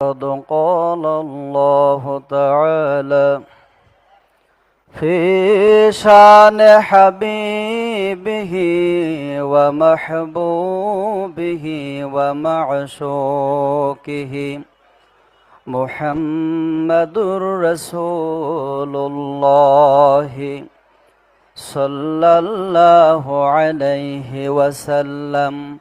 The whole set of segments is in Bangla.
قد قال الله تعالى في شان حبيبه ومحبوبه ومعشوقه محمد رسول الله صلى الله عليه وسلم.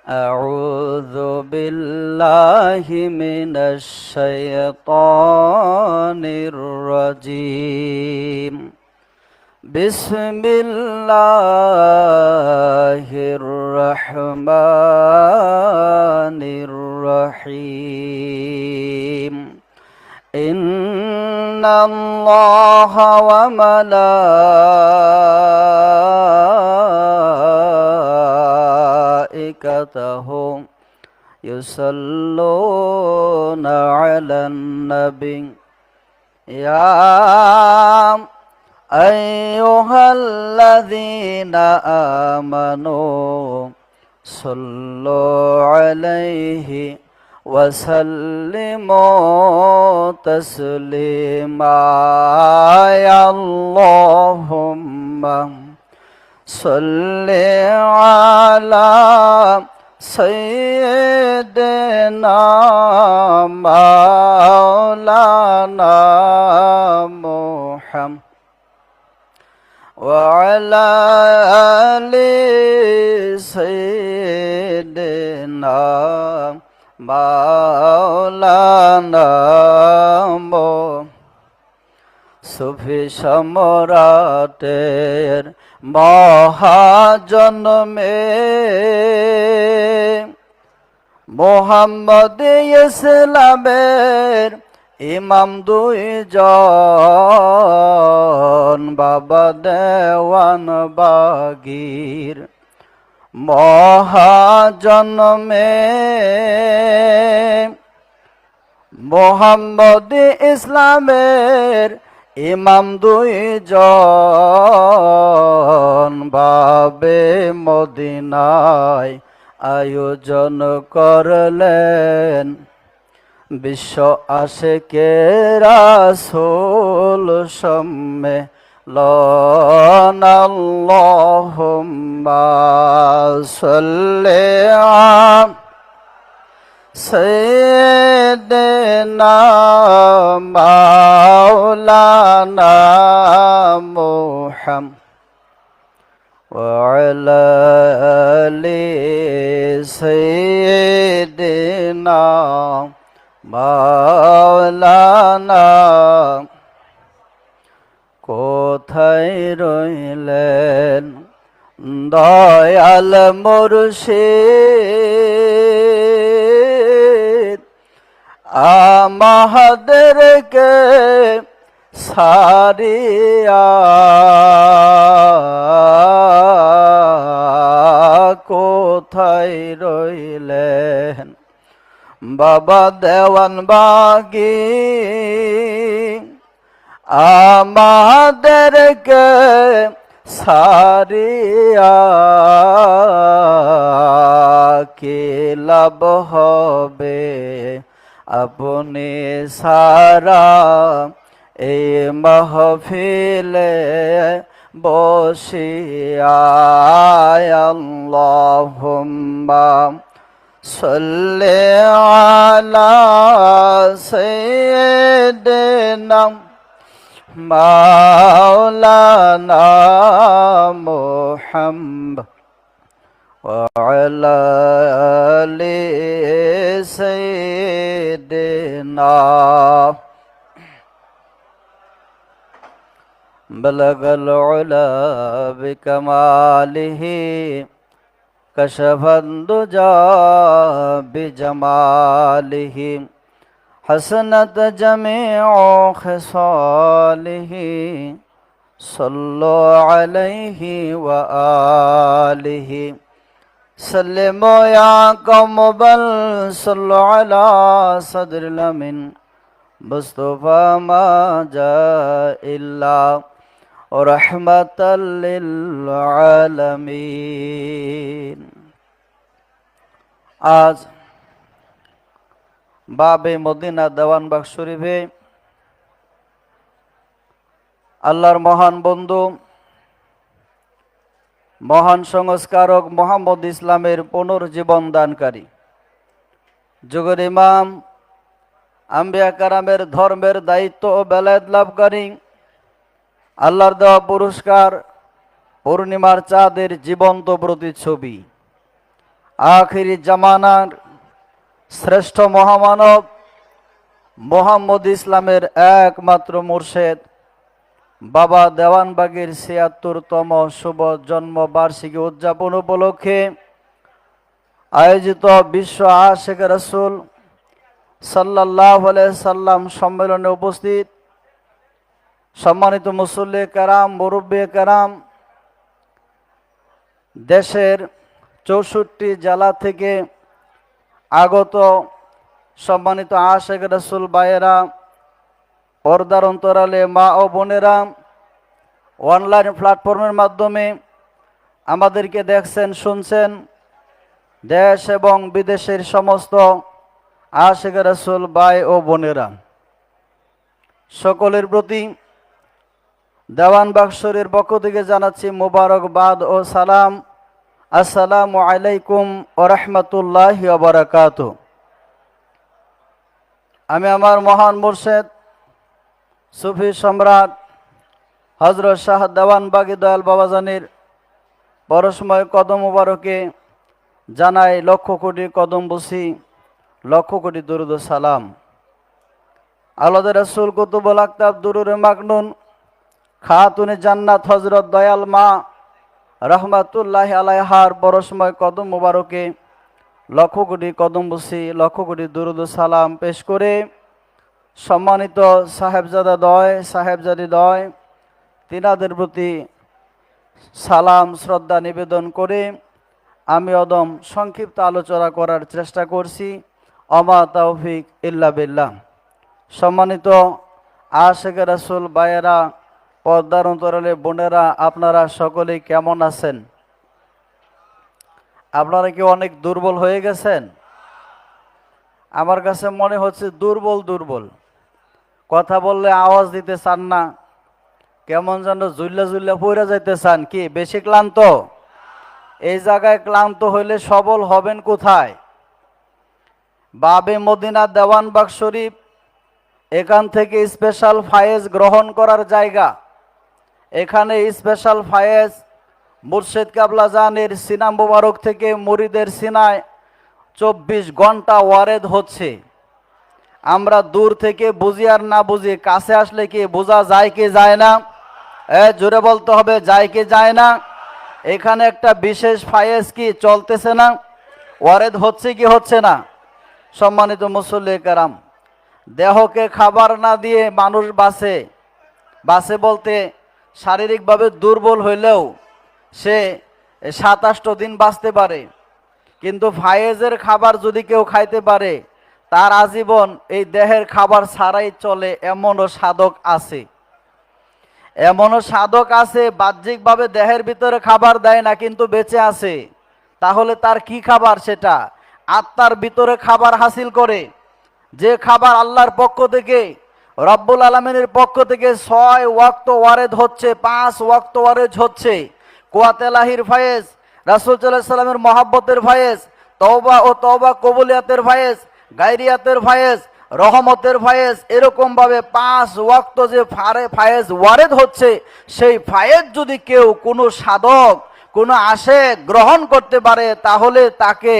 أعوذ بالله من الشيطان الرجيم. بسم الله الرحمن الرحيم. إن الله وملائكته يصلون على النبي يا أيها الذين آمنوا صلوا عليه وسلموا تسليما. يا اللهم صل على سيدنا مولانا محمد وعلى آل سيدنا مولانا সুফি সম্রাটের মহাজন্মে মোহাম্মদ ইসলামের ইমাম দুইজন বাবা দেওয়ান বাগির মহাজন্মে মোহাম্মদ ইসলামের ইমাম দুইজন বাবে মদিনায় আয়োজন করলেন বিশ্ব আশিকে রাসূল সম্মেলন। আল্লাহুম্মা সাল্লি আলা سيدنا مولانا محمد وعلى آل سيدنا مولانا কোথায় রইলেন দয়াল মুর্শিদ আমাদেরকে সারিয়া কোথায় রইলেন বাবা দেওয়ান বাগি আমাদেরকে সারিয়া কি লাভ হবে আপনি সারা এই মাহফিলে বসিয়া। আল্লাহুম্মা সাল্লি আলা সাইয়্যিদিনা মাওলানা মুহাম্মদ وعلى آل سيدنا بلغ العلا بكماله كشف الدجى بجماله حسنت جميع خصاله صلوا عليه وآله سلموا يا قوم بل صلوا على صدر الأمين مصطفى ما جاء إلا رحمة للعالمين। আজ বাবে মদিনা দেওয়ানবাগ শরীফে আল্লাহর মহান বন্ধু মহান সংস্কারক মোহাম্মদ ইসলামের পুনর্জীবন দানকারী যুগের ইমাম আম্বিয়া কারামের ধর্মের দায়িত্ব ও বেলায়েত লাভকারী আল্লাহর দেওয়া পুরস্কার পূর্ণিমার চাঁদের জীবন্ত প্রতিচ্ছবি আখিরি জামানার শ্রেষ্ঠ মহামানব মোহাম্মদ ইসলামের একমাত্র মুর্শেদ বাবা দেওয়ানবাগের ৭৬তম শুভ জন্মবার্ষিকী উদযাপন উপলক্ষে আয়োজিত বিশ্ব আশিক রাসূল সাল্লাল্লাহু আলাইহি সাল্লাম সম্মেলনে উপস্থিত সম্মানিত মুসল্লি কেরাম, মুরব্বী কেরাম, দেশের ৬৪ জেলা থেকে আগত সম্মানিত আশিক রাসূল ভাইয়েরা, পর্দার অন্তরালে মা ও বোনেরা, অনলাইন প্ল্যাটফর্মের মাধ্যমে আমাদেরকে দেখছেন, শুনছেন, দেশ এবং বিদেশের সমস্ত আশিক রাসূল ভাই ও বোনেরা, সকলের প্রতি দেওয়ানবাগ শরীফের পক্ষ থেকে জানাচ্ছি মোবারকবাদ ও সালাম। আসসালামু আলাইকুম ওয়া রাহমাতুল্লাহি ওয়া বারাকাতুহু। আমি আমার মহান মুর্শেদ সুফি সম্রাট হযরত শাহ দেওয়ানবাগী দয়াল বাবাজানির পরশময় কদম মুবারকে জানাই লক্ষ কোটি কদম বসি, লক্ষ কোটি দরুদ ও সালাম। আল্লাহর রাসূল কুতুবুল আকতাব দুরুরে মাকনুন খাতুনে জান্নাত হযরত দয়াল মা রহমাতুল্লাহি আলাইহার পরশময় কদম মুবারকে লক্ষ কোটি কদম বসি, লক্ষ কোটি দরুদ ও সালাম পেশ করে সম্মানিত সাহেবজাদিদ্বয় তিনাদের প্রতি সালাম শ্রদ্ধা নিবেদন করে আমি অদম সংক্ষিপ্ত আলোচনা করার চেষ্টা করছি। অমা তাওফিক ইল্লা বিল্লাহ। সম্মানিত আশিক রাসূল ভাইয়েরা, পর্দার অন্তরালে বোনেরা, আপনারা সকলেই কেমন আছেন? আপনারা কি অনেক দুর্বল হয়ে গেছেন? আমার কাছে মনে হচ্ছে দুর্বল। কথা বললে আওয়াজ দিতে চান না, কেমন যেন জুল্লা পড়ে যাইতে চান। কি বেশি ক্লান্ত? এই জায়গায় ক্লান্ত হইলে সবল হবেন কোথায়? বাবে মদিনা দেওয়ানবাগ শরীফ, এখান থেকে স্পেশাল ফায়েজ গ্রহণ করার জায়গা। এখানে স্পেশাল ফায়েজ মুর্শিদ কাবলা জানের সিনা মুবারক থেকে মুরিদের সিনায় ২৪ ঘন্টা ওয়ারেদ হচ্ছে। আমরা দূর থেকে বুঝি আর না বুঝি, কাছে আসলে কি বোঝা যায় কি যায় না? জোরে বলতে হবে, যায় কি যায় না? এখানে একটা বিশেষ ফায়েজ কি চলতেছে না? ওয়ারেদ হচ্ছে কি হচ্ছে না? সম্মানিত মুসল্লি কেরাম, দেহকে খাবার না দিয়ে মানুষ বাঁচে বলতে শারীরিকভাবে দুর্বল হইলেও সে ২৭ দিন বাঁচতে পারে, কিন্তু ফায়েজের খাবার যদি কেউ খাইতে পারে তার আজীবন এই দেহের খাবার ছাড়াই চলে। এমনও সাধক আছে বাহ্যিকভাবে দেহের ভিতরে খাবার দেয় না কিন্তু বেঁচে আছে। তাহলে তার কি খাবার? সেটা আত্মার ভিতরে খাবার হাসিল করে, যে খাবার আল্লাহর পক্ষ থেকে, রব্বুল আলামিনের পক্ষ থেকে ৬ ওয়াক্ত ওয়ারেদ হচ্ছে, ৫ ওয়াক্ত ওয়ারেদ হচ্ছে। কুওয়াতে ইলাহির ফায়েজ, রাসূল সাল্লাল্লাহু আলাইহি ওয়াসাল্লামের মহব্বতের ফায়েজ, তওবা ও তওবা কবুলিয়াতের ফায়েজ, গায়রিয়াতের ফায়েজ, রহমতের ফায়েজ, এরকম ভাবে ৫ ওয়াক্ত যে ফায়েজ ওয়ারেদ হচ্ছে, সেই ফায়েজ যদি কেউ কোনো সাধক, কোনো আশেক গ্রহণ করতে পারে তাহলে তাকে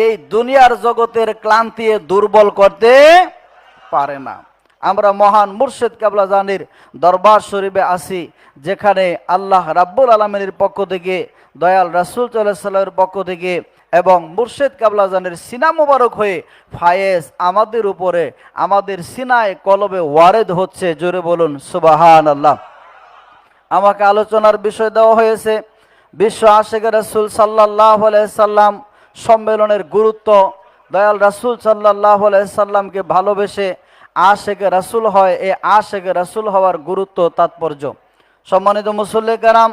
এই দুনিয়ার জগতের ক্লান্তি দুর্বল করতে পারে না। আমরা মহান মুর্শিদ কাবলা জানির দরবার শরীফে আছি, যেখানে আল্লাহ রাব্বুল আলামিনের পক্ষ থেকে, দয়াল রাসূল সাল্লাল্লাহু আলাইহি ওয়াসাল্লামের পক্ষ থেকে এবং মুর্শিদ কাবলা জানির সিনা মুবারক হয়ে ফায়েজ আমাদের উপরে, আমাদের সিনায় কলবে ওয়ারেদ হচ্ছে। জোরে বলুন সুবহানাল্লাহ। আমাকে আলোচনার বিষয় দেওয়া হয়েছে বিশ্ব আশিক রাসূল সাল্লাল্লাহু আলাইহি সাল্লাম সম্মেলনের গুরুত্ব। দয়াল রাসূল সাল্লাল্লাহু আলাইহি সাল্লামকে ভালোবেসে আশিক রাসূল হয়, এই আশিক রাসূল হওয়ার গুরুত্ব, তাৎপর্য। সম্মানিত মুসল্লি কেরাম,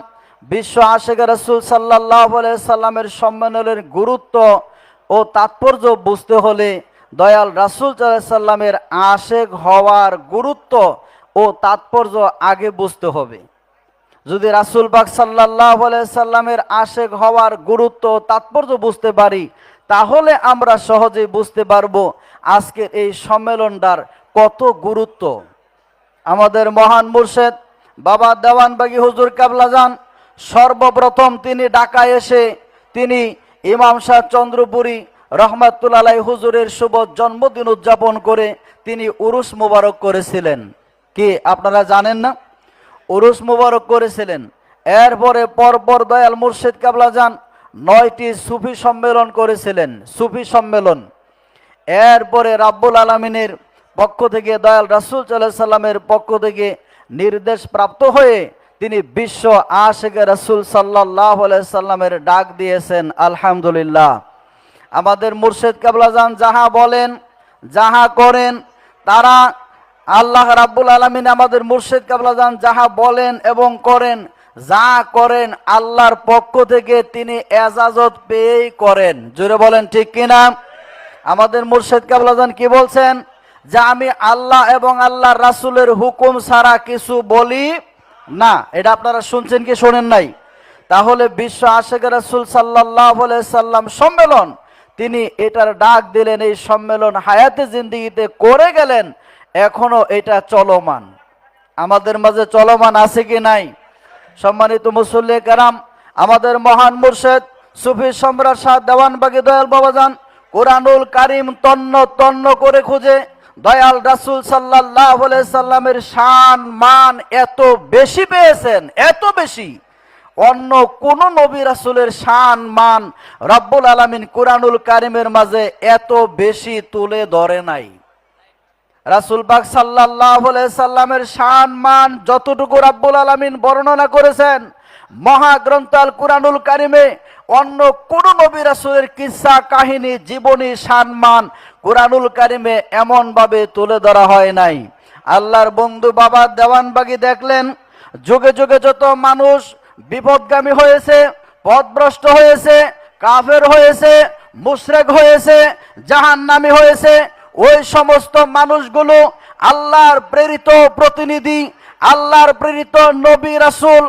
বিশ্ব আশিক রাসূল সাল্লাল্লাহু আলাইহি সাল্লামের সম্মেলনের গুরুত্ব ও তাৎপর্য বুঝতে হলে দয়াল রাসূল সাল্লাল্লাহু আলাইহি সাল্লামের আশেক হওয়ার গুরুত্ব ও তাৎপর্য আগে বুঝতে হবে। যদি রাসূল পাক সাল্লাল্লাহু আলাইহি সাল্লামের আশেক হওয়ার গুরুত্ব ও তাৎপর্য বুঝতে পারি, তাহলে আমরা সহজেই বুঝতে পারবো আজকের এই সম্মেলনটার কত গুরুত্ব। আমাদের মহান মুর্শিদ বাবা দেওয়ানবাগী হুজুর কেবলাজান সর্বপ্রথম তিনি ঢাকায় এসে তিনি ইমাম শাহ চন্দ্রপুরী রহমাতুল্লাহ আলাইহি হুজুরের শুভ জন্মদিন উদযাপন করে তিনি উরুস মুবারক করেছিলেন। কি আপনারা জানেন না? উরুস মুবারক করেছিলেন। এরপরে পরপর দয়াল মুর্শিদ কেবলাজান 9টি সুফি সম্মেলন করেছিলেন, সুফি সম্মেলন। এরপরে রাব্বুল আলামিনের পক্ষ থেকে, দয়াল রাসূল সাল্লাল্লাহু আলাইহি সাল্লামের পক্ষ থেকে নির্দেশ প্রাপ্ত হয়ে তিনি বিশ্ব আশিকে রাসূল সাল্লাল্লাহু আলাইহি সাল্লামের ডাক দিয়েছেন। আলহামদুলিল্লাহ। আমাদের মুর্শিদ কেবলাজান যাহা বলেন, যাহা করেন, তারা আল্লাহ রাব্বুল আলামিন আমাদের মুর্শিদ কেবলাজান যাহা বলেন এবং করেন, যা করেন আল্লাহর পক্ষ থেকে তিনি এজাজত পেয়েই করেন। জোরে বলেন ঠিক কিনা? আমাদের মুর্শিদ কেবলাজান কি বলছেন? যে আমি আল্লাহ এবং আল্লাহর রাসূলের হুকুম ছাড়া কিছু বলি না। এটা আপনারা শুনছেন কি শোনেন নাই? তাহলে বিশ্ব আশিকে রাসূল সাল্লাল্লাহু আলাইহি সাল্লাম সম্মেলন, তিনি এটার ডাক দিলেন, এই সম্মেলন হায়াতে জিন্দেগিতে করে গেলেন, এখনো এটা চলমান। আমাদের মাঝে চলমান আছে কি নাই? সম্মানিত মুসল্লি কেরাম, আমাদের মহান মুর্শিদ সুফি সম্রাট শাহ দেওয়ানবাগী দয়াল বাবাজান কোরআনুল কারীম তন্ন তন্ন করে খুঁজে দয়াল রাসূল সাল্লাল্লাহু আলাইহি সাল্লামের শান মান এত বেশি পেয়েছেন, এত বেশি অন্য কোন নবী রাসূলের শান মান রব্বুল আলামিন কোরআনুল কারীমের মাঝে এত বেশি তুলে ধরে নাই। রাসূল পাক সাল্লাল্লাহু আলাইহি সাল্লামের শান মান যতটুকু রব্বুল আলামিন বর্ণনা করেছেন মহাগ্রন্থ আল কুরআনুল কারীমে, অন্য কোন নবী রাসূলের কিসসা কাহিনী জীবনী শান মান কুরআনুল কারীমে এমন ভাবে তুলে ধরা হয় নাই। আল্লাহর বন্ধু বাবা দেওয়ানবাগী দেখলেন যুগে যুগে যত মানুষ বিপদগামী হয়েছে, পথভ্রষ্ট হয়েছে, কাফের হয়েছে, মুশরিক হয়েছে, জাহান্নামী হয়েছে, ওই সমস্ত মানুষগুলো আল্লাহর প্রেরিত প্রতিনিধি, আল্লাহর প্রেরিত নবী রাসূল,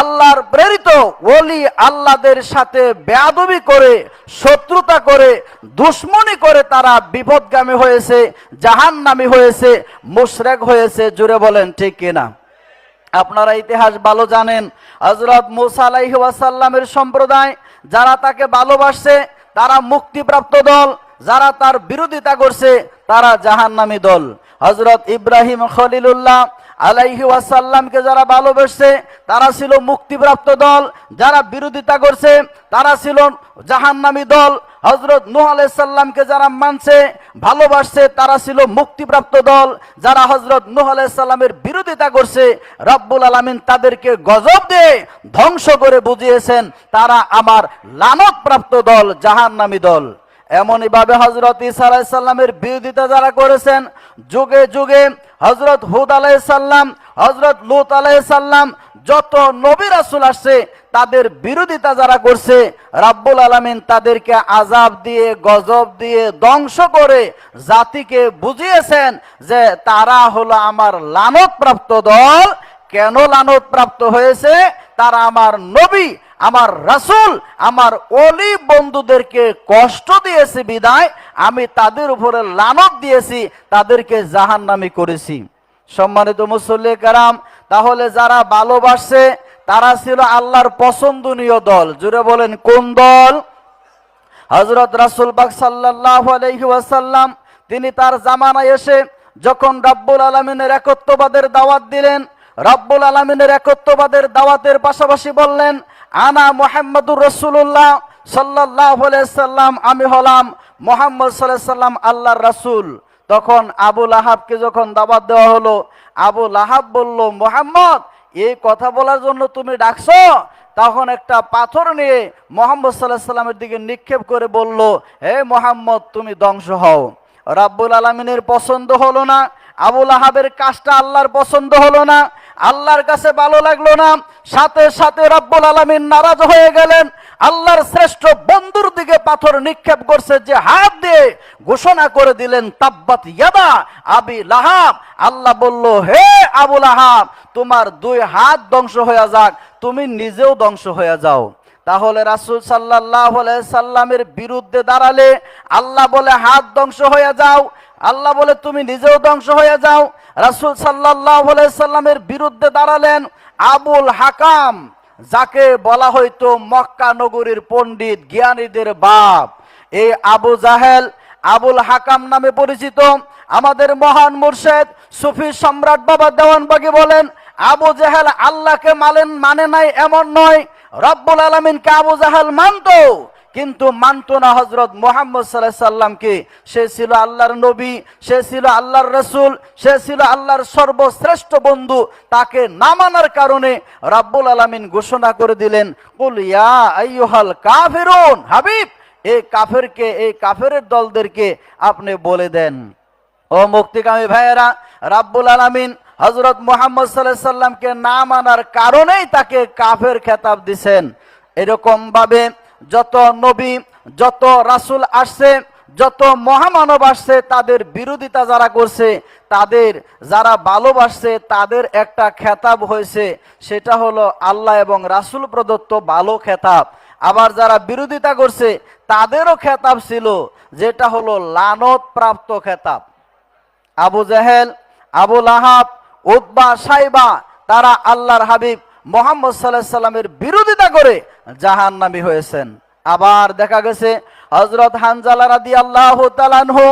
আল্লাহর প্রেরিত ওলি আল্লাহদের সাথে বেয়াদবি করে, শত্রুতা করে, দুশমনি করে তারা বিপদগামী হয়েছে, জাহান্নামী হয়েছে, মুশরিক হয়েছে। জুড়ে বলেন ঠিক কিনা? আপনারা ইতিহাস ভালো জানেন। হযরত মূসা আলাইহিস সালামের সম্প্রদায় যারা তাকে ভালোবাসছে তারা মুক্তিপ্রাপ্ত দল, যারা তার বিরোধিতা করছে তারা জাহান্নামী দল। হযরত ইব্রাহিম খলিলুল্লাহ আলাইহি ওয়াসাল্লামকে যারা ভালোবাসছে তারা ছিল মুক্তিপ্রাপ্ত দল, যারা বিরোধিতা করছে তারা ছিল জাহান্নামী দল। হযরত নূহ আলাইহিস সালামকে যারা মানছে, ভালোবাসছে তারা ছিল মুক্তিপ্রাপ্ত দল, যারা হযরত নূহ আলাইহিস সালামের বিরোধিতা করছে রব্বুল আলামিন তাদেরকে গজব দিয়ে ধ্বংস করে বুঝিয়েছেন তারা আমার লানতপ্রাপ্ত দল, জাহান্নামী দল। এমনই ভাবে হযরত ঈসা আলাইহিস সালামের বিরোধিতা যারা করেছেন যুগে যুগে হযরত হুদ আলাইহিস সালাম, হযরত লূত আলাইহিস সালাম, যত নবী রাসূল আসছে তাদের বিরোধিতা যারা করছে রব্বুল আলামিন তাদেরকে আযাব দিয়ে, গজব দিয়ে ধ্বংস করে জাতিকে বুঝিয়েছেন যে তারা হলো আমার লানতপ্রাপ্ত দল। কেন লানতপ্রাপ্ত হয়েছে? তারা আমার নবী, আমার রাসূল, আমার ওলি বন্ধুদেরকে কষ্ট দিয়েছে বিদায় আমি তাদের উপরে লানত দিয়েছি, তাদেরকে জাহান্নামী করেছি। সম্মানিত মুসল্লি কেরাম, তাহলে যারা ভালোবাসছে তারা ছিল আল্লাহর পছন্দনীয় দল। জুড়ে বলেন কোন দল? হযরত রাসূল পাক সাল্লাল্লাহু আলাইহি ওয়াসাল্লাম তিনি তার জামানায় এসে যখন রব্বুল আলামিনের একত্ববাদের দাওয়াত দিলেন, রব্বুল আলামিনের একত্ববাদের দাওয়াতের পাশাপাশি বললেন আনা মুহাম্মাদুর রাসূলুল্লাহ সাল্লাল্লাহু আলাইহি সাল্লাম, আমি হলাম মুহাম্মদ সাল্লাল্লাহু আলাইহি সাল্লাম আল্লাহর রাসূল। তখন আবু লাহাবকে যখন দাওয়াত দেওয়া হলো, আবু লাহাব বলল, মুহাম্মদ এই কথা বলার জন্য তুমি ডাকছো? তখন একটা পাথর নিয়ে মুহাম্মদ সাল্লাল্লাহু আলাইহি সাল্লামের দিকে নিক্ষেপ করে বলল, হে মুহাম্মদ তুমি ধ্বংস হও। রব্বুল আলামিনের পছন্দ হলো না, আবু লাহাবের কাজটা আল্লাহর পছন্দ হলো না, আল্লাহর কাছে ভালো লাগলো না, সাথে সাথে রব্বুল আলামিন নারাজ হয়ে গেলেন। আল্লাহর শ্রেষ্ঠ বন্ধুর দিকে পাথর নিক্ষেপ করছে, যে হাত দিয়ে ঘোষণা করে দিলেন তাব্বাত ইয়াদা আবি লাহাব। আল্লাহ বলল, হে আবু লাহাব, তোমার দুই হাত ধ্বংস হয়ে যাক, তুমি নিজেও ধ্বংস হয়ে যাও। তাহলে রাসূল সাল্লাল্লাহু আলাইহি সাল্লামের বিরুদ্ধে দাঁড়ালে আল্লাহ বলে হাত ধ্বংস হয়ে যাও, আল্লাহ বলে তুমি নিজেও ধ্বংস হয়ে যাও। রাসূল সাল্লাল্লাহু আলাইহি সাল্লামের বিরুদ্ধে দাঁড়ালেন আবুল হাকাম, যাকে বলা হয়তো মক্কা নগরীর পণ্ডিত, জ্ঞানীদের বাপ। এই আবু জাহেল আবুল হাকাম নামে পরিচিত। আমাদের মহান মুর্শিদ সুফি সম্রাট বাবা দেওয়ানবাগী বলেন, আবু জাহেল আল্লাহকে মানে নাই এমন নয়, রব্বুল আলামিনকে আবু জাহেল মানতো, কিন্তু মানতো না হযরত মুহাম্মদ সাল্লাল্লাহু আলাইহি সাল্লামকে। সে ছিল আল্লাহর নবী, সে ছিল আল্লাহর রাসূল, সে ছিল আল্লাহর সর্বশ্রেষ্ঠ বন্ধু। তাকে না মানার কারণে রব্বুল আলামিন ঘোষণা করে দিলেন, কুল ইয়া আইয়ুহাল কাফিরুন, হাবিব এই কাফেরকে, এই কাফেরের দলদেরকে আপনি বলে দেন। ও মুক্তিকামী ভাইয়েরা, রব্বুল আলামিন হযরত মুহাম্মদ সাল্লাল্লাহু আলাইহি সাল্লামকে না মানার কারণেই তাকে কাফের খেতাব দিবেন। এরকম ভাবে যত নবী, যত রাসূল আসছে, যত মহামানব আসছে, তাদের বিরোধিতা যারা করছে, তাদের যারা ভালোবাসছে, তাদের একটা খেতাব হয়েছে, সেটা হলো আল্লাহ এবং রাসূল প্রদত্ত ভালো খেতাব। আবার যারা বিরোধিতা করছে, তাদেরও খেতাব ছিল, যেটা হলো লানত প্রাপ্ত খেতাব। আবু জাহেল, আবু লাহাব, উতবা, সাইবা, তারা আল্লাহর হাবিব মুহাম্মদ সাল্লাল্লাহু আলাইহি সাল্লামের বিরোধিতা করে জাহান্নামী হয়েছেন। আবার দেখা গেছে হযরত হানজালা রাদিয়াল্লাহু তাআলা আনহু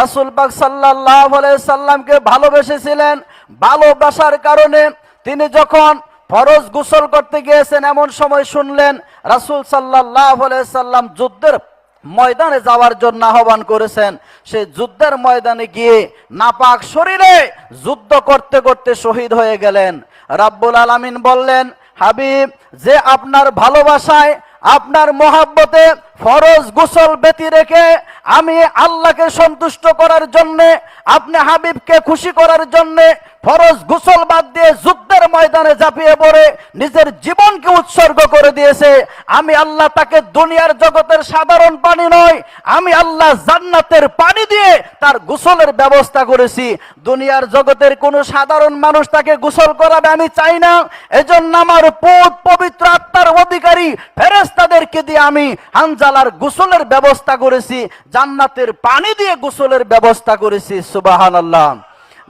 রাসূল পাক সাল্লাল্লাহু আলাইহি সাল্লামকে ভালোবেসেছিলেন। ভালোবাসার কারণে তিনি যখন ফরজ গোসল করতে গিয়েছেন, এমন সময় শুনলেন রাসূল সাল্লাল্লাহু আলাইহি সাল্লাম যুদ্ধের ময়দানে যাওয়ার জন্য আহ্বান করেছেন। সে যুদ্ধের ময়দানে গিয়ে নাপাক শরীরে যুদ্ধ করতে করতে শহীদ হয়ে গেলেন। রব্বুল আলামিন বললেন, হাবিব, যে আপনার ভালোবাসায়, আপনার মহাব্বতে ফরজ গোসল ব্যতি রেখে আমি আল্লাহকে সন্তুষ্ট করার জন্য, আপনি হাবিবকে খুশি করার জন্য ফরজ গোসল বাদ দিয়ে যুদ্ধের ময়দানে ঝাঁপিয়ে পড়ে নিজের জীবনকে উৎসর্গ করে দিয়েছে, আমি আল্লাহ তাকে দুনিয়ার জগতের সাধারণ পানি নয়, আমি আল্লাহ জান্নাতের পানি দিয়ে তার গোসলের ব্যবস্থা করেছি। দুনিয়ার জগতের কোনো সাধারণ মানুষ তাকে গোসল করাবে আমি চাই না। এজন্য আমার পবিত্র আত্মার অধিকারী ফেরেশতাদেরকে দিয়ে আমি হানজালার গোসলের ব্যবস্থা করেছি, জান্নাতের পানি দিয়ে গোসলের ব্যবস্থা করেছি। সুবহানাল্লাহ।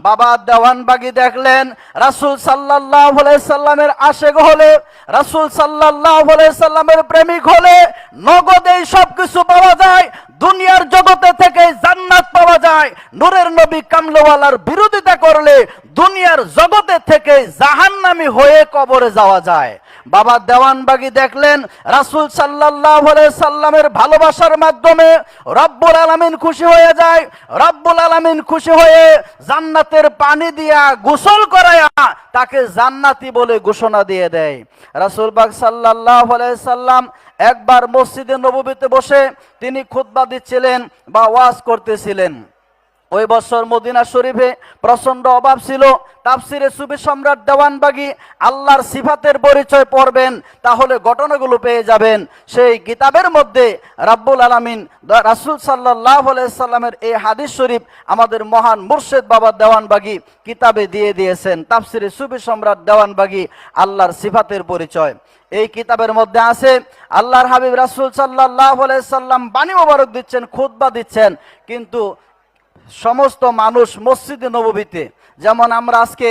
বাবা দেওয়ানবাগী দেখলেন রাসূল সাল্লাল্লাহু আলাইহি সাল্লামের আশিক হলে, রাসূল সাল্লাল্লাহু আলাইহি সাল্লামের প্রেমিক হলে নগদেই সবকিছু পাওয়া যায়, দুনিয়ার জগতে থেকে জান্নাত পাওয়া যায়। নূরের নবী কামলেওয়ালার বিরোধিতা করলে দুনিয়ার জগতে থেকে জাহান্নামী হয়ে কবরে যাওয়া যায়। বাবা দেওয়ানবাগী দেখলেন রাসূল সাল্লাল্লাহু আলাইহি সাল্লামের ভালোবাসার মাধ্যমে রব্বুল আলামিন খুশি হয়ে যায়। রব্বুল আলামিন খুশি হয়ে জান্নাতের পানি দিয়া গোসল করায়া তাকে জান্নাতি বলে ঘোষণা দিয়ে দেয়। রাসূল পাক সাল্লাল্লাহু আলাইহি সাল্লাম একবার মসজিদে নববীতে বসে তিনি খুতবা দিচ্ছিলেন বা ওয়াজ করতেছিলেন। ওই বছর মদিনা শরীফে প্রচন্ড অভাব ছিল। তাফসিরে সুফি সম্রাট দেওয়ানবাগী আল্লাহর সিফাতের পরিচয় পড়বেন, তাহলে ঘটনাগুলো পেয়ে যাবেন। সেই কিতাবের মধ্যে রাব্বুল আলামিন রাসূল সাল্লাল্লাহু আলাইহি সাল্লামের এই হাদিস শরীফ আমাদের মহান মুর্শিদ বাবা দেওয়ানবাগী কিতাবে দিয়ে দিয়েছেন। তাফসিরে সুফি সম্রাট দেওয়ানবাগী আল্লাহর সিফাতের পরিচয়। এই কিতাবের মধ্যে আছে আল্লাহর হাবিব রাসূল সাল্লাল্লাহু আলাইহি সাল্লাম বাণী মোবারক দিচ্ছেন, খুতবা দিচ্ছেন, কিন্তু সমস্ত মানুষ মসজিদে নববীতে, যেমন আমরা আজকে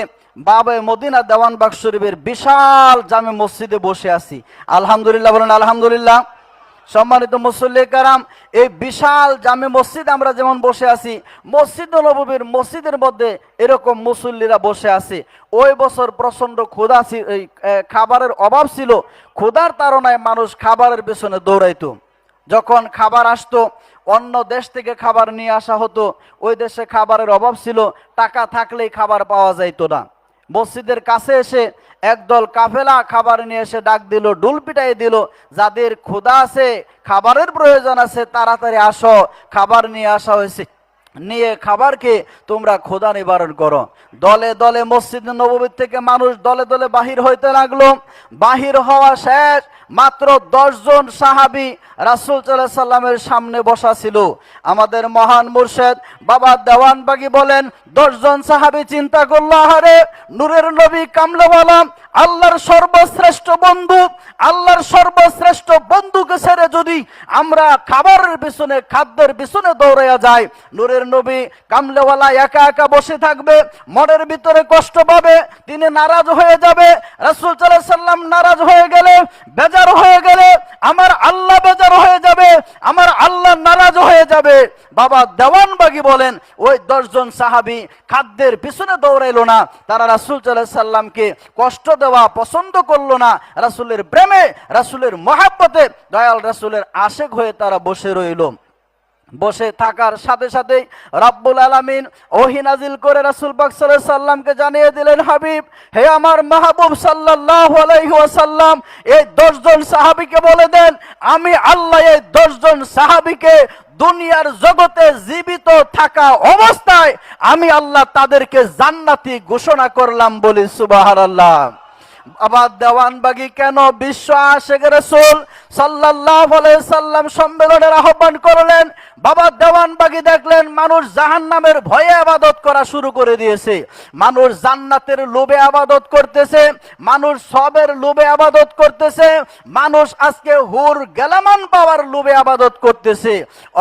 বাবে মদিনা দেওয়ানবাগ শরীফের বিশাল জামে মসজিদে বসে আছি, আলহামদুলিল্লাহ বলেন আলহামদুলিল্লাহ। সম্মানিত মুসল্লি কারাম, এই বিশাল জামে মসজিদ আমরা যেমন বসে আছি, মসজিদ নববীর মসজিদের মধ্যে এরকম মুসল্লিরা বসে আছে। ওই বছর প্রচন্ড ক্ষুধা, খাবারের অভাব ছিল, ক্ষুধার তাড়নায় মানুষ খাবারের পেছনে দৌড়াইতো। যখন খাবার আসতো, অন্য দেশ থেকে খাবার নিয়ে আসা হতো, ওই দেশে খাবারের অভাব ছিল, টাকা থাকলেই খাবার পাওয়া যাইতো না। মসজিদের কাছে এসে একদল কাফেলা খাবার নিয়ে এসে ডাক দিল, ডুল পিটাই দিল, যাদের ক্ষুধা আছে, খাবারের প্রয়োজন আছে, তাড়াতাড়ি আসো, খাবার নিয়ে আসা হয়েছে, নিয়ে খাবারকে তোমরা ক্ষুধা নিবারণ করো। দলে দলে মসজিদ নববী থেকে মানুষ দলে দলে বাহির হইতে লাগলো। বাহির হওয়া শেষ, মাত্র 10 জন সাহাবী রাসূল সাল্লাল্লাহু আলাইহি সাল্লামের সামনে বসা ছিল। আমাদের মহান মুর্শিদ বাবা দেওয়ানবাগী বলেন 10 জন সাহাবী চিন্তা করল, আরে নূরের নবী কামলেওয়ালা, আল্লাহর সর্বশ্রেষ্ঠ বন্ধু, আল্লাহর সর্বশ্রেষ্ঠ বন্ধুকে ছেড়ে যদি আমরা খাবারের পিছনে, খাদ্যের পিছনে দৌড়াইয়া যাই, নূরের নবী কামলেওয়ালা একা একা বসে থাকবে, মনের ভিতরে কষ্ট পাবে, তিনি নারাজ হয়ে যাবে। রাসূল সাল্লাল্লাহু আলাইহি সাল্লাম নারাজ হয়ে গেলে, বেজার হয়ে গেলে আমার আল্লাহ বেজার হয়ে যাবে, আমার আল্লাহ নারাজ হয়ে যাবে। বাবা দেওয়ানবাগী বলেন ওই 10 জন সাহাবী খাদ্যের পিছনে দৌড়াইলো না, তারা রাসূল সাল্লাল্লাহু আলাইহি সাল্লামকে কষ্ট দেওয়া পছন্দ করলো না, রাসূলের প্রেমে, রাসূলের মহব্বতে দয়াল রাসূলের আশিক হয়ে তারা বসে রইল। বসে থাকার সাথে সাথে রব্বুল আলামিন ওহী নাজিল করে রাসূল পাক সাল্লাল্লাহু আলাইহি সাল্লামকে জানিয়ে দিলেন, হাবিব, হে আমার মাহবুব সাল্লাল্লাহু আলাইহি ওয়াসাল্লাম, এই 10 জন সাহাবীকে বলে দেন আমি আল্লাহ এই 10 জন সাহাবীকে দুনিয়ার জগতে জীবিত থাকা অবস্থায় আমি আল্লাহ তাদেরকে জান্নাতি ঘোষণা করলাম, বলি সুবহানাল্লাহ। আবার দেওয়ানবাগী কেন বিশ্ব আশিক রাসূল সাল্লাল্লাহু আলাইহি সাল্লাম সম্মেলনের আহ্বান করলেন? বাবা দেওয়ানবাগী দেখলেন মানুষ জাহান্নামের ভয়ে ইবাদত করা শুরু করে দিয়েছে, মানুষ জান্নাতের লোভে ইবাদত করতেছে, মানুষ সবের লোভে ইবাদত করতেছে, মানুষ আজকে হুর গেলামান পাওয়ার লোভে ইবাদত করতেছে।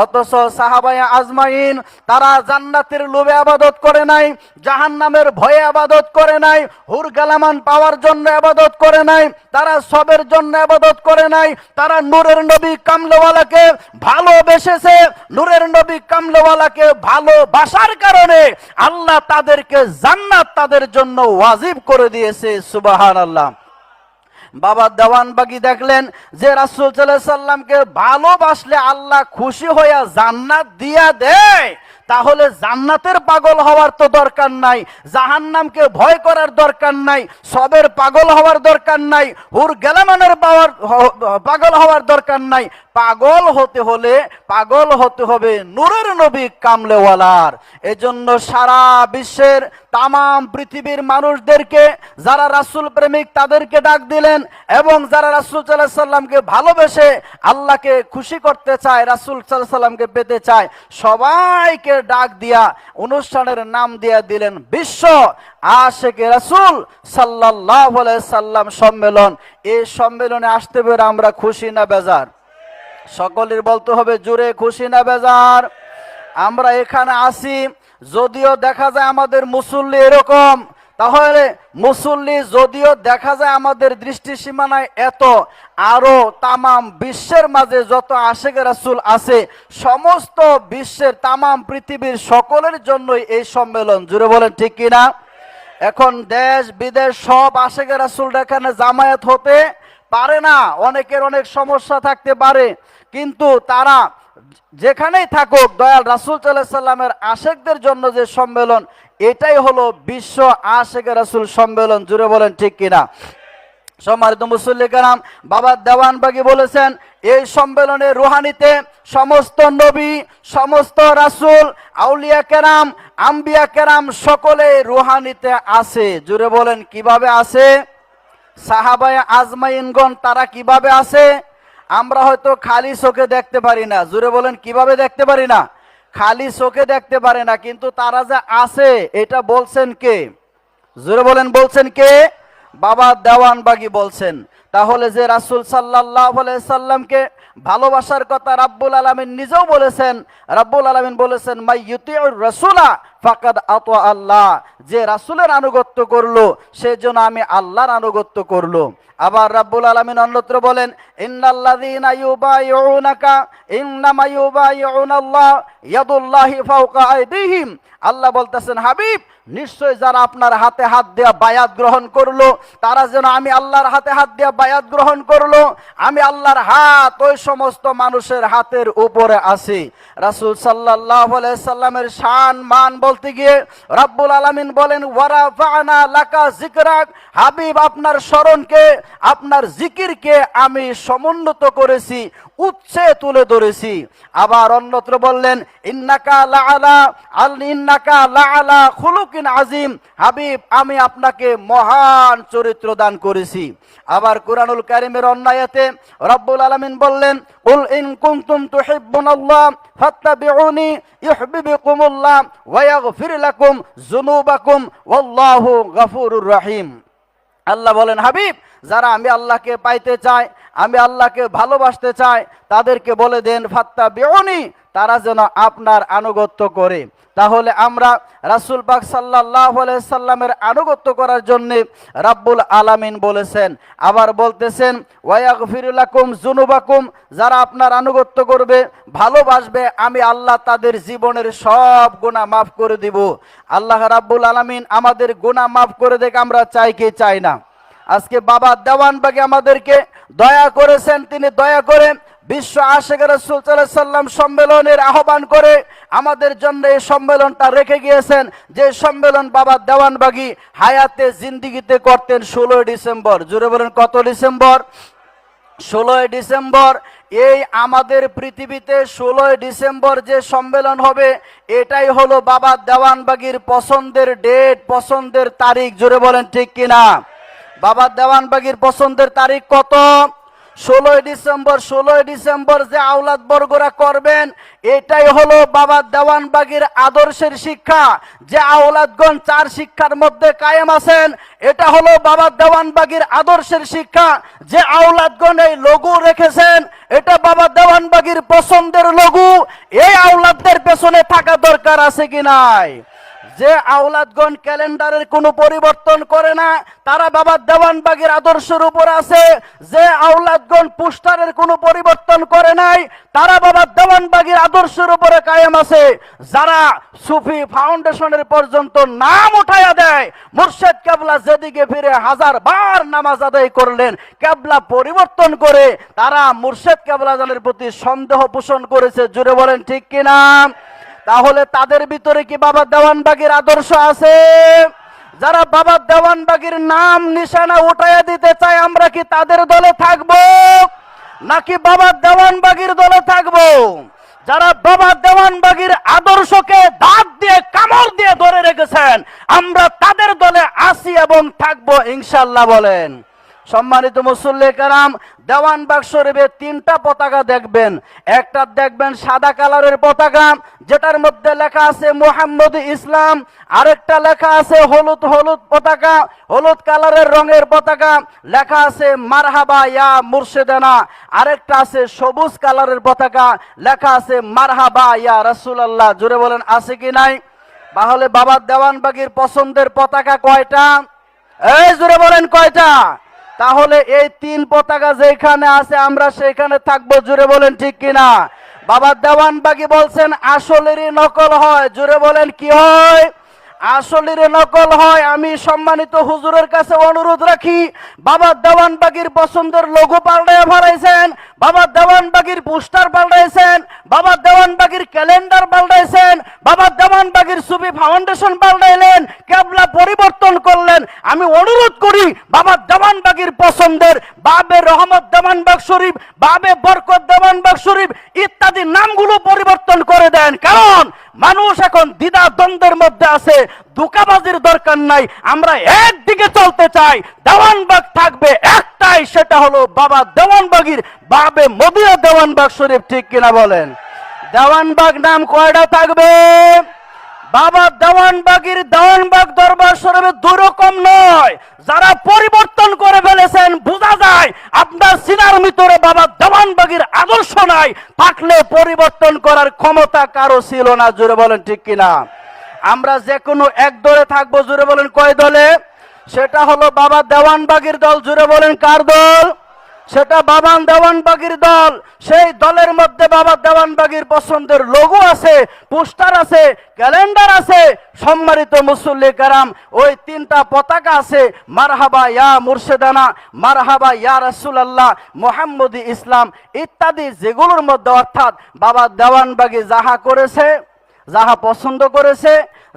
অথচ সাহাবায়ে আজমাইন তারা জান্নাতের লোভে ইবাদত করে নাই, জাহান্নামের ভয়ে ইবাদত করে নাই, হুর গেলামান পাওয়ার জন্য ইবাদত করে নাই, তারা সবের জন্য ইবাদত করে নাই, তারা নূরের নবী কামলেওয়ালাকে ভালোবেসেছে। নূরের নবী কামলেওয়ালাকে ভালোবাসার কারণে আল্লাহ তাদেরকে জান্নাত তাদের জন্য ওয়াজিব করে দিয়েছে, সুবহানাল্লাহ। বাবা দেওয়ানবাগী দেখলেন যে রাসূল সাল্লাল্লাহু আলাইহি সাল্লামকে ভালোবাসলে আল্লাহ খুশি হইয়া জান্নাত দিয়া দেয়, তাহলে জান্নাতের পাগল হওয়ার তো দরকার নাই, জাহান্নামকে ভয় করার দরকার নাই, সবের পাগল হওয়ার দরকার নাই, হুর গেলামানের পাগল হওয়ার দরকার নাই। পাগল হতে হবে নূরের নবী কামলেওয়ালার। এজন্য সারা বিশ্বের তামাম পৃথিবীর মানুষদেরকে যারা রাসূল প্রেমিক তাদেরকে ডাক দিলেন, এবং যারা রাসূল সাল্লাল্লাহু আলাইহি সাল্লামকে ভালোবেসে আল্লাহকে খুশি করতে চায়, রাসূল সাল্লাল্লাহু আলাইহি সাল্লামকে পেতে চায়, সবাইকে ডাক দিয়া অনুষ্ঠানের নাম দিয়া দিলেন বিশ্ব আশিক রাসূল সাল্লাল্লাহু আলাইহি সাল্লাম সম্মেলন। এই সম্মেলনে আসতে পেরে আমরা খুশি না বেজার? সকলের বলতে হবে জোরে, খুশি না বেজার? আমরা এখানে আসি, যদিও দেখা যায় আমাদের মুসল্লি এরকম, তাহলে মুসল্লি যদিও দেখা যায় আমাদের দৃষ্টি সীমানায় এত, আরো তামাম বিশ্বের মাঝে যত আশিক রাসূল আছে সমস্ত বিশ্বের তামাম পৃথিবীর সকলের জন্যই এই সম্মেলন, জুড়ে বলেন ঠিক কিনা? এখন দেশ বিদেশ সব আশিক রাসূলরা এখানে জামায়াত হতে পারে না, অনেকের অনেক সমস্যা থাকতে পারে, কিন্তু তারা যেখানেই থাকুক দয়াল রাসূল সাল্লাল্লাহু আলাইহি সাল্লামের আশিকদের জন্য যে সম্মেলন, এটাই হলো বিশ্ব আশিক রাসূল সম্মেলন, জুড়ে বলেন ঠিক কিনা? সম্মানিত মুসল্লি কেরাম, বাবা দেওয়ানবাগী বলেছেন এই সম্মেলনের রুহানিতে সমস্ত নবী, সমস্ত রাসূল, আউলিয়া কেরাম, আম্বিয়া কেরাম সকলে রুহানিতে আছে, জুড়ে বলেন কিভাবে আছে? সাহাবায়ে আজমাইনগণ তারা কিভাবে আছে? আমরা হয়তো খালি চোখে দেখতে পারি না, জুড়ে বলেন কিভাবে দেখতে পারি না? খালি চোখে দেখতে পারে না, কিন্তু তারা যে আছে এটা বলছেন কে? জোরে বলেন বলছেন কে? বাবা দেওয়ানবাগী বলছেন। তাহলে যে রাসূল সাল্লাল্লাহু আলাইহি সাল্লামকে ভালোবাসার কথা রাব্বুল আলামিন নিজেও বলেছেন, রাব্বুল আলামিন বলেছেন মাই ইউতিউর রাসূলা ফাকাদ আতা আল্লাহ, যে রাসূলের আনুগত্য করলো সেজন্য আমি আল্লাহর আনুগত্য করলো। আবার রাব্বুল আলামিন অন্যত্র বলেন ইন্নাল্লাযীনা ইউবাইউনাকা ইন্নামা ইউবাইউনাল্লাহ ইয়াদুল্লাহি ফাওকা আইদিহিম, আল্লাহ বলতেছেন হাবিব নিশ্চয় যারা আপনার হাতে হাত দেয়া বায়াত গ্রহণ করলো তারা যেন আমি আল্লাহর হাতে হাত দেয়া বায়াত গ্রহণ করলো, আমি আল্লাহর হাত ওই সমস্ত মানুষের হাতের উপরে আছে। রাসূল সাল্লাল্লাহু আলাইহি সাল্লামের শান মান বলতে গিয়ে রাব্বুল আলামিন বলেন ওয়ারাফা'না লাকা যিকরাক, হাবিব আপনার স্মরণকে, আপনার জিকিরকে আমি সমুন্নত করেছি, উচ্চে তুলে ধরেছি। আবার অন্যত্র বললেন ইন্নাকা লাআলা খুলুকিন আযীম, হাবিব আমি আপনাকে মহান চরিত্র দান করেছি। আবার কুরআনুল কারীমের অন্য আয়াতে রব্বুল আলামিন বললেন, কুল ইন কুনতুম তুহিব্বুনাল্লাহ ফাত্তাবিউনি ইউহিব্বুকুমুল্লাহ ওয়া ইয়াগফির লাকুম যুনুবাকুম ওয়াল্লাহু গফুরুর রহিম। আল্লাহ বলেন, হাবিব, যারা আমি আল্লাহকে পাইতে চায়, আমি আল্লাহকে ভালোবাসতে চাই, তাদেরকে বলে দেন ফাত্তাবিউনি, তারা যেন আপনার আনুগত্য করে। তাহলে আমরা রাসূল পাক সাল্লাল্লাহু আলাইহি সাল্লামের আনুগত্য করার জন্য রাব্বুল আলামিন বলেছেন। আবার বলতেছেন ওয়া ইয়াগফিরু লাকুম যুনুবাকুম, যারা আপনার আনুগত্য করবে, ভালোবাসবে, আমি আল্লাহ তাদের জীবনের সব গুনাহ মাফ করে দিব। আল্লাহ রাব্বুল আলামিন আমাদের গুনাহ মাফ করে দেখ, আমরা চাই কি চাই না? আজকে বাবা দেওয়ানবাগী আমাদেরকে দয়া করেছেন, তিনি দয়া করে বিশ্ব আশিক রাসূল সাল্লাল্লাহু আলাইহি সাল্লাম সম্মেলনের আহ্বান করে আমাদের জন্য এই সম্মেলনটা রেখে গিয়েছেন। যে সম্মেলন বাবা দেওয়ানবাগী হায়াতে জিন্দিগিতে করতেন 16 ডিসেম্বর। জুড়ে বলেন কত ডিসেম্বর? 16 ডিসেম্বর। এই আমাদের পৃথিবীতে 16 ডিসেম্বর যে সম্মেলন হবে, এটাই হলো বাবা দেওয়ানবাগীর পছন্দের ডেট, পছন্দের তারিখ। জুড়ে বলেন ঠিক কিনা? বাবা দেওয়ানবাগীর পছন্দের তারিখ কত? 16 ডিসেম্বর। 16 ডিসেম্বর যে আওলাদ বর্গরা করবেন, এটাই হলো বাবা দেওয়ানবাগীর আদর্শের শিক্ষা। যে আওলাদগণ 4 শিক্ষার মধ্যে কায়েম আছেন, এটা হলো বাবা দেওয়ানবাগীর আদর্শের শিক্ষা। যে আওলাদগণ এই লঘু রেখেছেন, এটা বাবা দেওয়ানবাগীর পছন্দের লঘু। এই আওলাদদের পেছনে থাকা দরকার আছে কি নাই? যে আওলাদগণ ক্যালেন্ডারের কোনো পরিবর্তন করে না, তারা বাবা দেওয়ানবাগীর আদর্শের উপর আছে। যে আওলাদগণ পোস্টারের কোনো পরিবর্তন করে নাই, তারা বাবা দেওয়ানবাগীর আদর্শের উপরে কায়েম আছে। যারা সুফি ফাউন্ডেশনের পর্যন্ত নাম উঠাইয়া দেয়, মুর্শেদ কেবলা যেদিকে ফিরে 1000 বার নামাজ আদায় করলেন, কেবলা পরিবর্তন করে তারা মুর্শেদ কেবলা জানের প্রতি সন্দেহ পোষণ করেছে। জুড়ে বলেন ঠিক কিনা? তাহলে তাদের ভিতরে কি বাবা দেওয়ানবাগীর আদর্শ আছে? যারা বাবা দেওয়ানবাগীর নাম নিশানা উঠাইয়া দিতে চায়, আমরা কি তাদের দলে থাকব নাকি বাবা দেওয়ানবাগীর দলে থাকব? যারা বাবা দেওয়ানবাগীর আদর্শকে দাঁত দিয়ে কামড় দিয়ে ধরে রেখেছেন, আমরা তাদের দলে আছি এবং থাকব ইনশাআল্লাহ। বলেন। সম্মানিত মুসল্লি কেরাম, দেওয়ানবাগ শরীফে 3টা পতাকা দেখবেন। একটা দেখবেন সাদা কালারের পতাকা, যেটার মধ্যে লেখা আছে মুহাম্মদ ইসলাম। আরেকটা লেখা আছে হলুদ হলুদ পতাকা, হলুদ কালারের রঙের পতাকা, লেখা আছে মারহাবা ইয়া মুর্শিদানা। আরেকটা আছে সবুজ কালারের পতাকা, লেখা আছে মারহাবা ইয়া রাসূলুল্লাহ। জোরে বলেন আছে কি নাই? তাহলে বাবা দেওয়ানবাগীর পছন্দের পতাকা কয়টা? এই জোরে বলেন কয়টা? তাহলে এই 3 পতাকা যেখানে আছে, আমরা সেখানে থাকবো। জুড়ে বলেন ঠিক কিনা? বাবা দেওয়ানবাগী বলছেন আসলেরই নকল হয়। জুড়ে বলেন কি হয়? আসলের নকল হয়। আমি সম্মানিত হুজুরের কাছে অনুরোধ রাখি, বাবা দেওয়ানবাগীর পছন্দের লোগো পাল্টাইয়া ফেলাইছেন, বাবা দেওয়ানবাগীর পোস্টার পাল্টাইছেন, বাবা দেওয়ানবাগীর ক্যালেন্ডার পাল্টাইছেন, বাবা দেওয়ানবাগীর সুফি ফাউন্ডেশন পাল্টাইলেন, কেবলা পরিবর্তন করলেন। আমি অনুরোধ করি, বাবা দেওয়ানবাগীর পছন্দের বাবে রহমত দেওয়ানবাগ শরীফ, বাবে বরকত দেওয়ানবাগ শরীফ ইত্যাদি নামগুলো পরিবর্তন করে দেন। কারণ মানুষ এখন দ্বিধা দ্বন্দ্বের মধ্যে আছে। ধোঁকাবাজির দরকার নাই, আমরা একদিকে চলতে চাই। দেওয়ানবাগ থাকবে একটাই, সেটা হলো বাবা দেওয়ানবাগীর বাবে মদিনা দেওয়ানবাগ শরীফ। ঠিক কিনা বলেন? দেওয়ানবাগ নাম কয়টা থাকবে? বাবা দেওয়ানবাগীর দেওয়ানবাগ দরবার শরীফে 2 রকম নয়। যারা পরিবর্তন করে ফেলেছেন, বোঝা যায় আপনার সিনার ভিতরে বাবা দেওয়ানবাগীর আদর্শ নাই। থাকলে পরিবর্তন করার ক্ষমতা কারো ছিল না। জোরে বলেন ঠিক কিনা? আমরা যে কোনো এক দলে থাকবো। জোরে বলেন কয় দলে? সেটা হলো বাবা দেওয়ানবাগীর দল। জোরে বলেন কার দল? সেটা বাবা দেওয়ানবাগীর দল। সেই দলের মধ্যে বাবা দেওয়ানবাগীর পছন্দের লোগো আছে, পোস্টার আছে, ক্যালেন্ডার আছে। সম্মানিত মুসল্লি কারাম, ওই 3টা পতাকা আছে, মারহাবা ইয়া মুর্শিদানা, মারহাবা ইয়া রাসূলুল্লাহ, মুহাম্মদি ইসলাম ইত্যাদি, যেগুলোর মধ্যে অর্থাৎ বাবা দেওয়ানবাগী যাহা করেছে, যাহা পছন্দ করেছে,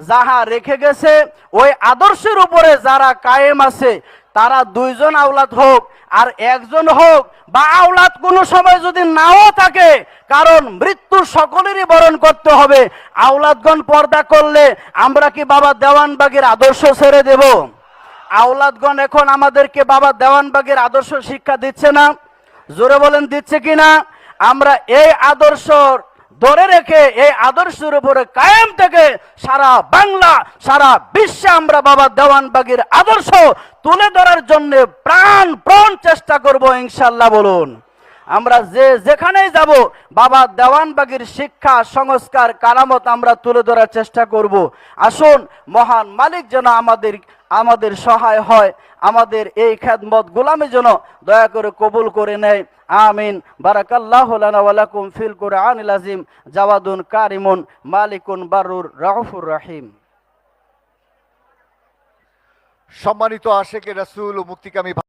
যাহা রেখে গেছে, ওই আদর্শের উপরে যারা কায়েম আছে, তারা 2 জন আওলাদ হোক আর 1 জন হোক, বা আওলাদ কোনো সময় যদি নাও থাকে, কারণ মৃত্যু সকলেরই বরণ করতে হবে। আওলাদগণ পর্দা করলে আমরা কি বাবা দেওয়ানবাগীর আদর্শ ছেড়ে দেব? আওলাদগণ এখন আমাদেরকে বাবা দেওয়ানবাগের আদর্শ শিক্ষা দিচ্ছে না? জোরে বলেন, দিচ্ছে কিনা? আমরা এই আদর্শ ধরে রেখে এই আদর্শের উপরে কায়েম থেকে সারা বাংলা সারা বিশ্বে আমরা বাবা দেওয়ানবাগের আদর্শ তুলে ধরার জন্য প্রাণ চেষ্টা করব ইনশাআল্লাহ। বলুন, আমরা যেখানেই যাব বাবা দেওয়ানবাগীর শিক্ষা সংস্কার কারামত আমরা তুলে ধরার চেষ্টা করব। আসুন, মহান মালিক যেন আমাদের সহায় হয়, আমাদের এই খেদমত গোলামি যেন দয়া করে কবুল করে নেয়। আমিন। বারাকাল্লাহু লানা ওয়া লাকুম ফিল কুরআনিল আযীম। জাওয়াদুন কারিমুন মালিকুন বারুর রাউফুর রহিম। সম্মানিত আশেকে রাসূল ও মুক্তিকামী